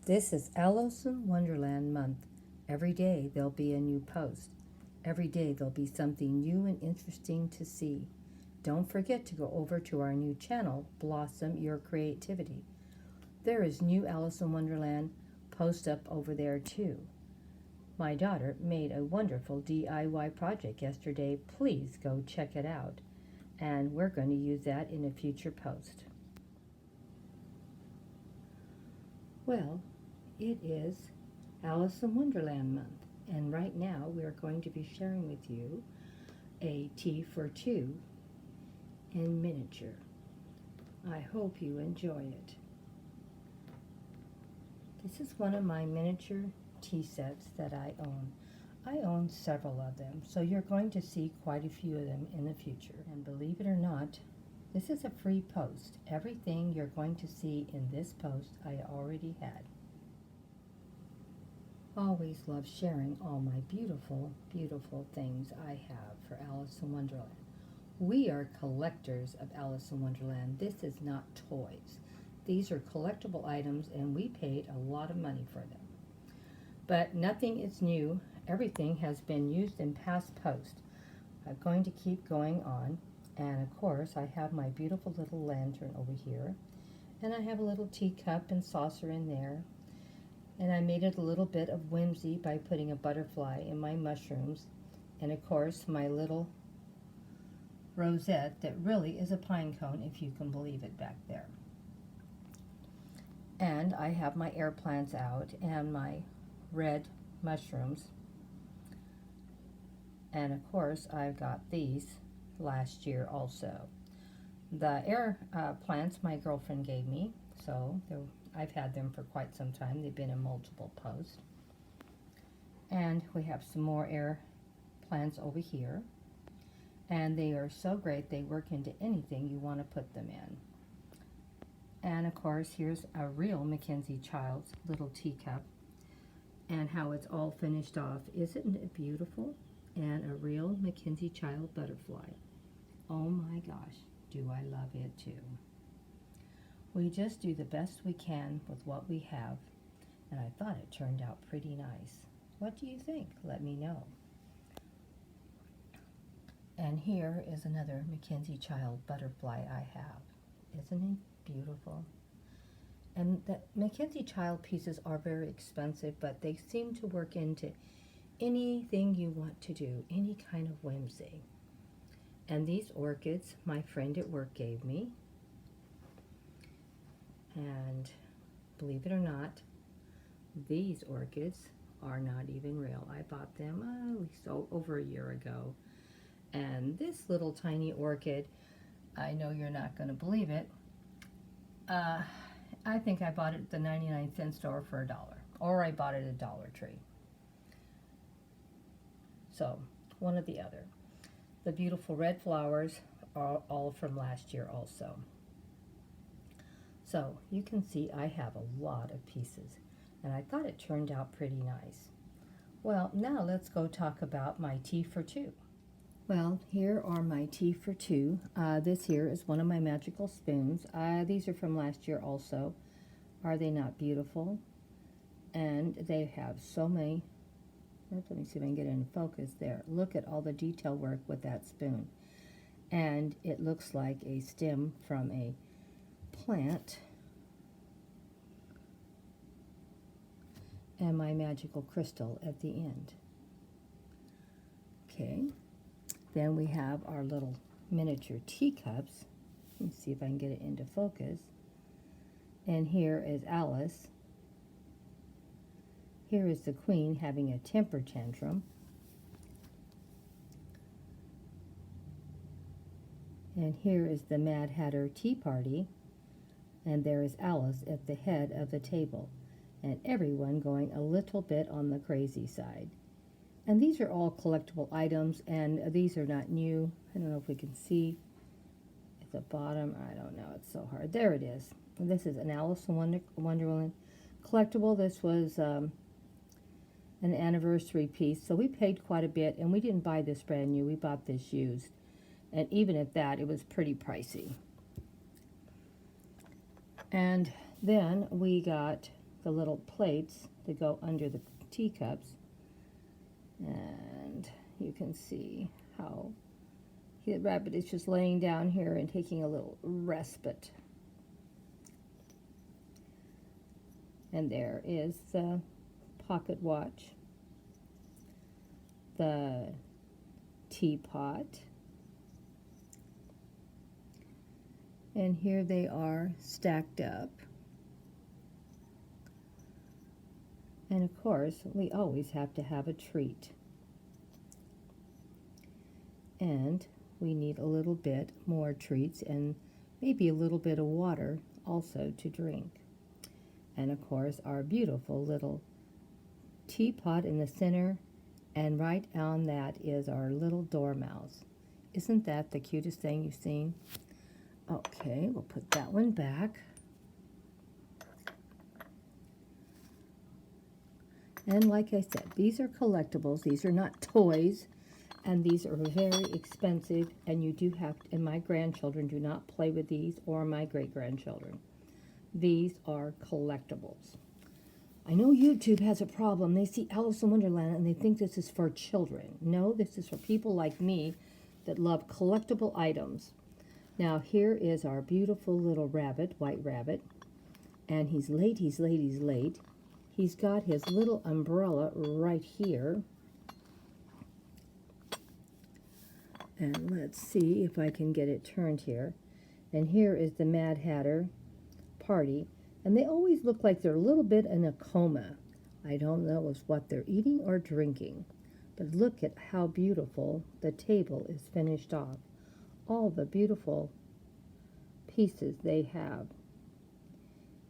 This is Alice in Wonderland month. Every day there'll be a new post. Every day there'll be something new and interesting to see. Don't forget to go over to our new channel, Blossom Your Creativity. There is new Alice in Wonderland post up over there too. My daughter made a wonderful DIY project yesterday. Please go check it out. And we're going to use that in a future post. Well, it is Alice in Wonderland month, and right now we are going to be sharing with you a tea for two in miniature. I hope you enjoy it. This is one of my miniature tea sets that I own. I own several of them, so you're going to see quite a few of them in the future. And believe it or not, this is a free post. Everything you're going to see in this post I already had. Always love sharing all my beautiful, beautiful things I have for Alice in Wonderland. We are collectors of Alice in Wonderland. This is not toys. These are collectible items and we paid a lot of money for them. But nothing is new. Everything has been used in past posts. I'm going to keep going on. And of course, I have my beautiful little lantern over here. And I have a little teacup and saucer in there. And I made it a little bit of whimsy by putting a butterfly in my mushrooms. And of course, my little rosette that really is a pine cone, if you can believe it, back there. And I have my air plants out and my red mushrooms. And of course, I've got these last year also. The air plants my girlfriend gave me, so I've had them for quite some time. They've been in multiple posts. And we have some more air plants over here. And they are so great, they work into anything you want to put them in. And of course, here's a real Mackenzie Child's little teacup and how it's all finished off. Isn't it beautiful? And a real Mackenzie Child butterfly. Oh my gosh, do I love it too. We just do the best we can with what we have, and I thought it turned out pretty nice. What do you think? Let me know. And here is another Mackenzie Child butterfly I have. Isn't it beautiful? And the Mackenzie Child pieces are very expensive, but they seem to work into anything you want to do, any kind of whimsy. And these orchids my friend at work gave me. And believe it or not, these orchids are not even real. I bought them at least over a year ago. And this little tiny orchid, I know you're not going to believe it, I think I bought it at the 99-cent store for $1, or I bought it at Dollar Tree. So, one or the other. The beautiful red flowers are all from last year also. So, you can see I have a lot of pieces, and I thought it turned out pretty nice. Well, now let's go talk about my tea for two. Well, here are my tea for two. This here is one of my magical spoons. These are from last year also. Are they not beautiful? And they have so many. Let me see if I can get it in focus there. Look at all the detail work with that spoon. And it looks like a stem from a plant. And my magical crystal at the end. Okay. Then we have our little miniature teacups. Let me see if I can get it into focus. And here is Alice. Here is the Queen having a temper tantrum. And here is the Mad Hatter Tea Party. And there is Alice at the head of the table. And everyone going a little bit on the crazy side. And these are all collectible items, and these are not new. I don't know if we can see at the bottom. I don't know. It's so hard. There it is. And this is an Alice in Wonderland collectible. This was an anniversary piece, so we paid quite a bit, and we didn't buy this brand new. We bought this used, and even at that, it was pretty pricey. And then we got the little plates that go under the teacups. And you can see how the rabbit is just laying down here and taking a little respite. And there is the pocket watch, the teapot, and here they are stacked up. And of course, we always have to have a treat. And we need a little bit more treats and maybe a little bit of water also to drink. And of course, our beautiful little teapot in the center, and right on that is our little dormouse. Isn't that the cutest thing you've seen? Okay, we'll put that one back. And like I said, these are collectibles. These are not toys, and these are very expensive, and you do have, and my grandchildren do not play with these, or my great-grandchildren. These are collectibles. I know YouTube has a problem. They see Alice in Wonderland and they think this is for children. No, this is for people like me that love collectible items. Now here is our beautiful little rabbit, white rabbit. And he's late, he's late, he's late. He's got his little umbrella right here. And let's see if I can get it turned here. And here is the Mad Hatter party, and they always look like they're a little bit in a coma. I don't know if what they're eating or drinking, but look at how beautiful the table is finished off. All the beautiful pieces they have,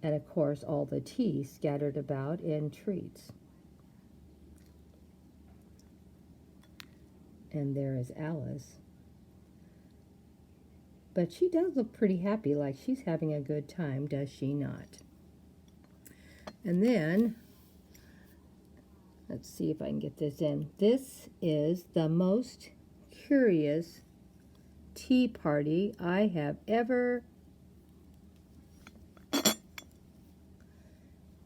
and of course all the tea scattered about in treats. And there is Alice. But she does look pretty happy, like she's having a good time, does she not? And then, let's see if I can get this in. This is the most curious tea party I have ever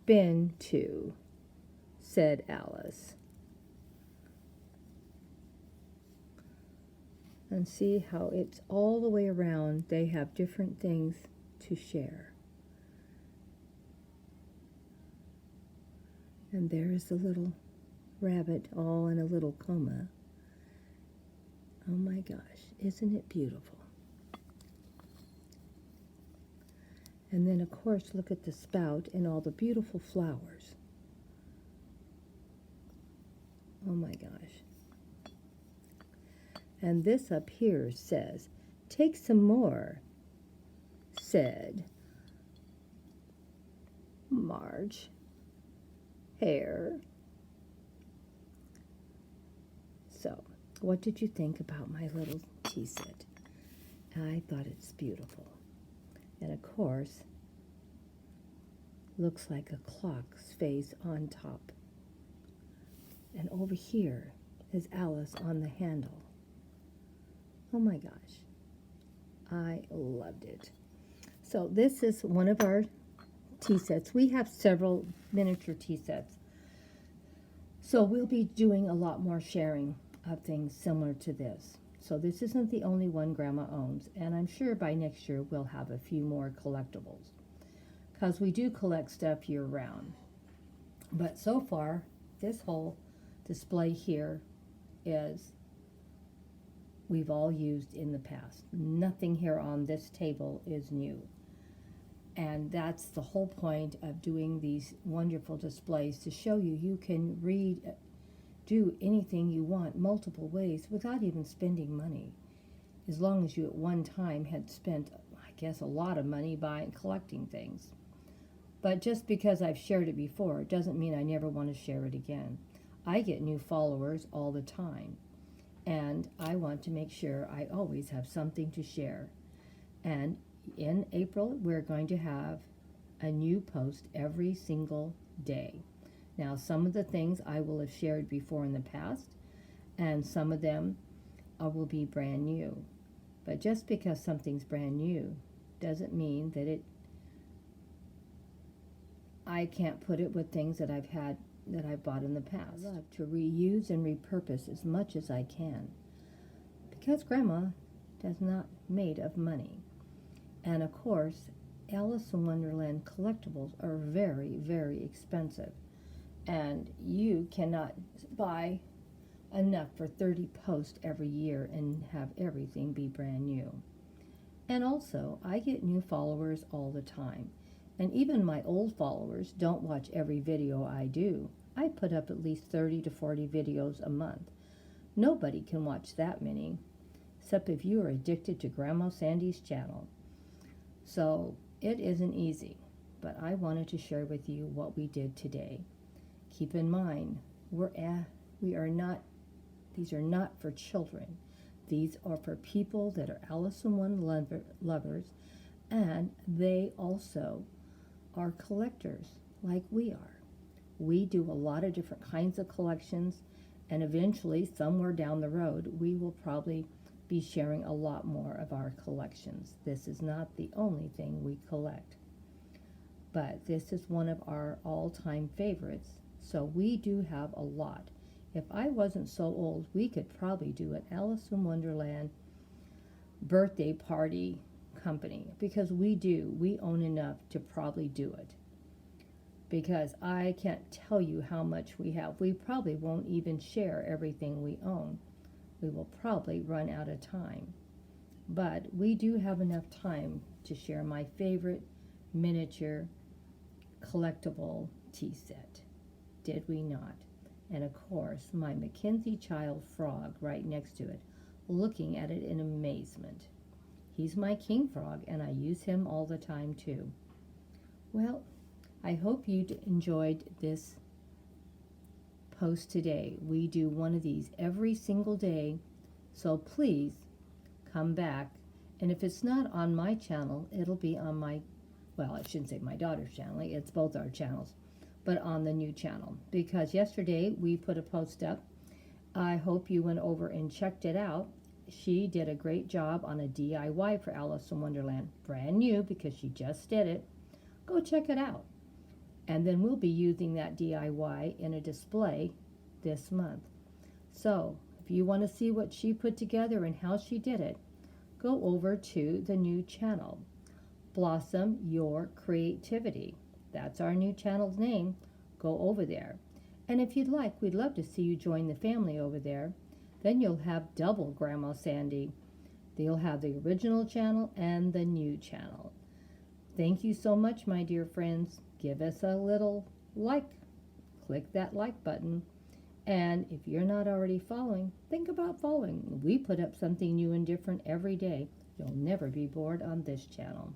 been to, said Alice. And see how it's all the way around. They have different things to share. And there is the little rabbit all in a little coma. Oh my gosh, isn't it beautiful? And then of course look at the spout and all the beautiful flowers. Oh my gosh. And this up here says, "Take some more," said Marge Hare. So, what did you think about my little tea set? I thought it's beautiful. And of course, looks like a clock's face on top. And over here is Alice on the handle. Oh my gosh, I loved it. So this is one of our tea sets. We have several miniature tea sets. So we'll be doing a lot more sharing of things similar to this. So this isn't the only one Grandma owns, and I'm sure by next year we'll have a few more collectibles, because we do collect stuff year round. But so far, this whole display here is we've all used in the past. Nothing here on this table is new. And that's the whole point of doing these wonderful displays, to show you you can do anything you want multiple ways without even spending money, as long as you at one time had spent, I guess, a lot of money buying, collecting things. But just because I've shared it before doesn't mean I never want to share it again. I get new followers all the time, and I want to make sure I always have something to share. And in April, we're going to have a new post every single day. Now, some of the things I will have shared before in the past, and some of them will be brand new. But just because something's brand new doesn't mean that it I can't put it with things that I've bought in the past. I love to reuse and repurpose as much as I can because Grandma is not made of money. And of course, Alice in Wonderland collectibles are very, very expensive. And you cannot buy enough for 30 posts every year and have everything be brand new. And also, I get new followers all the time. And even my old followers don't watch every video I do. I put up at least 30 to 40 videos a month. Nobody can watch that many, except if you are addicted to Grandma Sandy's channel. So it isn't easy, but I wanted to share with you what we did today. Keep in mind, these are not for children. These are for people that are Alice in Wonderland lovers, and they also are collectors like we are. We do a lot of different kinds of collections, and eventually, somewhere down the road, we will probably be sharing a lot more of our collections. This is not the only thing we collect, but this is one of our all-time favorites, so we do have a lot. If I wasn't so old, we could probably do an Alice in Wonderland birthday party company, because we own enough to probably do it. Because I can't tell you how much we have. We probably won't even share everything we own. We will probably run out of time. But we do have enough time to share my favorite miniature collectible tea set. Did we not? And of course, my Mackenzie Child frog right next to it, looking at it in amazement. He's my king frog, and I use him all the time too. Well, I hope you enjoyed this post today. We do one of these every single day, so please come back. And if it's not on my channel, it'll be on I shouldn't say my daughter's channel, it's both our channels, but on the new channel, because yesterday we put a post up. I hope you went over and checked it out. She did a great job on a DIY for Alice in Wonderland, brand new because she just did it. Go check it out. And then we'll be using that DIY in a display this month. So if you want to see what she put together and how she did it, go over to the new channel, Blossom Your Creativity. That's our new channel's name. Go over there. And if you'd like, we'd love to see you join the family over there. Then you'll have double Grandma Sandy. You'll have the original channel and the new channel. Thank you so much, my dear friends. Give us a little like. Click that like button. And if you're not already following, think about following. We put up something new and different every day. You'll never be bored on this channel.